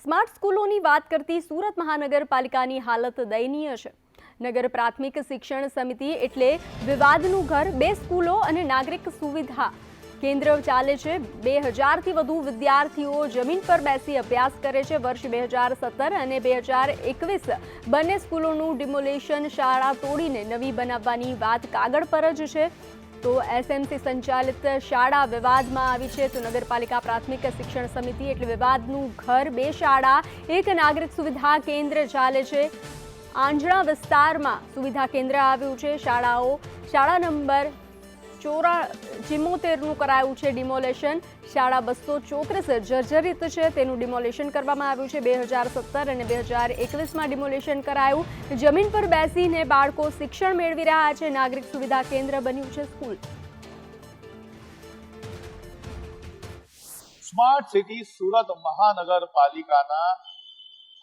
Smart સ્કૂલોની વાત કરતી સુરત મહાનગરપાલિકાની હાલત દયનીય છે। નગર પ્રાથમિક શિક્ષણ સમિતિ એટલે વિવાદનું ઘર। બે સ્કૂલો અને નાગરિક સુવિધા કેન્દ્ર ચાલે છે। 2000થી વધુ વિદ્યાર્થીઓ જમીન પર બેસી અભ્યાસ કરે છે। વર્ષ 2017 અને 2021 બંને સ્કૂલોનું ડિમોલેશન, શાળા તોડીને નવી બનાવવાની વાત કાગળ પર જ છે। તો એસએમસી સંચાલિત શાળા વિવાદમાં આવી છે। તો નગરપાલિકા પ્રાથમિક શિક્ષણ સમિતિ એટલે વિવાદનું ઘર। બે શાળા, એક નાગરિક સુવિધા કેન્દ્ર ચાલે છે। આંજણા વિસ્તારમાં સુવિધા કેન્દ્ર આવ્યું છે। શાળા નંબર 74નું કરાયું છે ડિમોલેશન। શાળા 234 જર્જરિત છે, તેનું ડિમોલેશન કરવામાં આવ્યું છે। 2017 અને 2021માં ડિમોલેશન કરાયું। જમીન પર બેસીને બાળકો શિક્ષણ મેળવી રહ્યા છે। નાગરિક સુવિધા કેન્દ્ર બન્યું છે સ્કૂલ। સ્માર્ટ સિટી સુરત મહાનગરપાલિકાના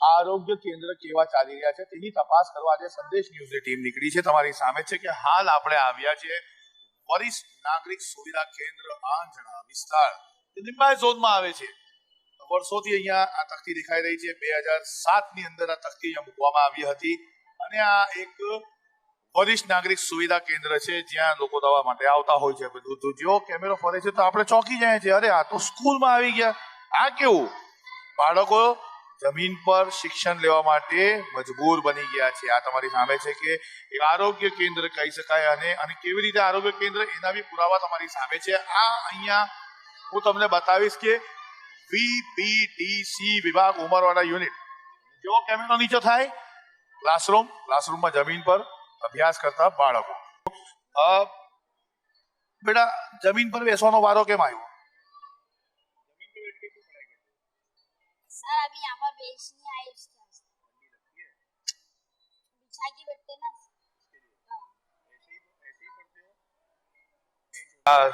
આરોગ્ય કેન્દ્ર કેવા ચાલી રહ્યા છે તેની તપાસ કરવા આજે સંદેશ ન્યૂઝની ટીમ નીકળી છે। તમારી સામે છે કે હાલ આપણે આવ્યા છીએ વરિષ્ઠ નાગરિક સુવિધા કેન્દ્ર આંજણા વિસ્તાર લિંબાયત ઝોનમાં આવે છે। વર્ષોથી અહીંયા આ તકતી દેખાઈ રહી છે। 2007ની અંદર આ તકતી અહીંયા મૂકવામાં આવી હતી અને આ એક વરિષ્ઠ નાગરિક સુવિધા કેન્દ્ર છે જ્યાં લોકો દવા માટે આવતા હોય છે। બધું જો કેમેરો ફરે છે તો આપણે ચોંકી જાય છે, અરે આ તો સ્કૂલમાં આવી ગયા। આ કેવું? બાળકો જમીન પર શિક્ષણ લેવા માટે મજબૂર બની ગયા છે। આ તમારી સામે છે કે એક આરોગ્ય કેન્દ્ર કહી શકાય અને કેવી રીતે આરોગ્ય કેન્દ્ર એના બી પુરાવા તમારી સામે છે। આ અહીંયા હું તમને બતાવીશ કે વીપીડીસી વિભાગ ઉંમરવાળા યુનિટ જેવો કેમેરો નીચે થાય, ક્લાસરૂમમાં જમીન પર અભ્યાસ કરતા બાળકો। બેટા જમીન પર બેસવાનો વારો કેમ આવ્યો? सर अभी यहाँ पर बेचने आए उसके बिछा के बैठते ना।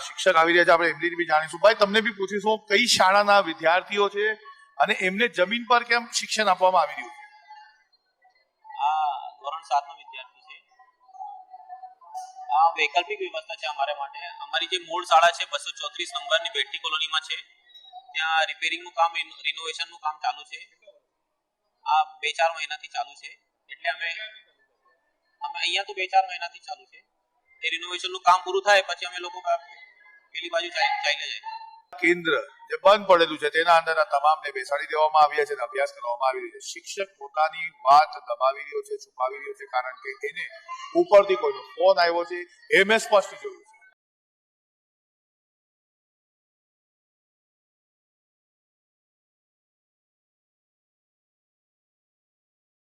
શિક્ષક આવી રહ્યા છે, આપણે એમની બી જાણીશું। ભાઈ તમને બી પૂછીશું કઈ શાળાના વિદ્યાર્થીઓ છે અને એમને જમીન પર કેમ શિક્ષણ આપવામાં આવી રહ્યું છે? આ ધોરણ 7નો વિદ્યાર્થી છે। આ વૈકલ્પિક વ્યવસ્થા છે અમારે માટે। અમારી જે મૂળ શાળા છે 234 નંબરની બેઠી કોલોનીમાં છે, ત્યાં રિપેરિંગનું કામ, રિનોવેશનનું કામ ચાલુ છે। આ 2-4 મહિનાથી ચાલુ છે, એટલે અમે અહીંયા તો 2-4 મહિનાથી ચાલુ છે। એ રિનોવેશનનું કામ પૂરું થાય પછી અમે લોકો પેલી બાજુ ચાલ્યા જાય। કેન્દ્ર જે બંધ પડેલું છે તેના અંદર તમામને બેસાડી દેવામાં આવ્યા છે અને અભ્યાસ કરવામાં આવી રહ્યો છે। શિક્ષક પોતાની વાત દબાવી રહ્યો છે, છુપાવી રહ્યો છે, કારણ કે એને ઉપરથી કોઈનો ફોન આવ્યો છે એ મેં સ્પષ્ટ જોયું છે।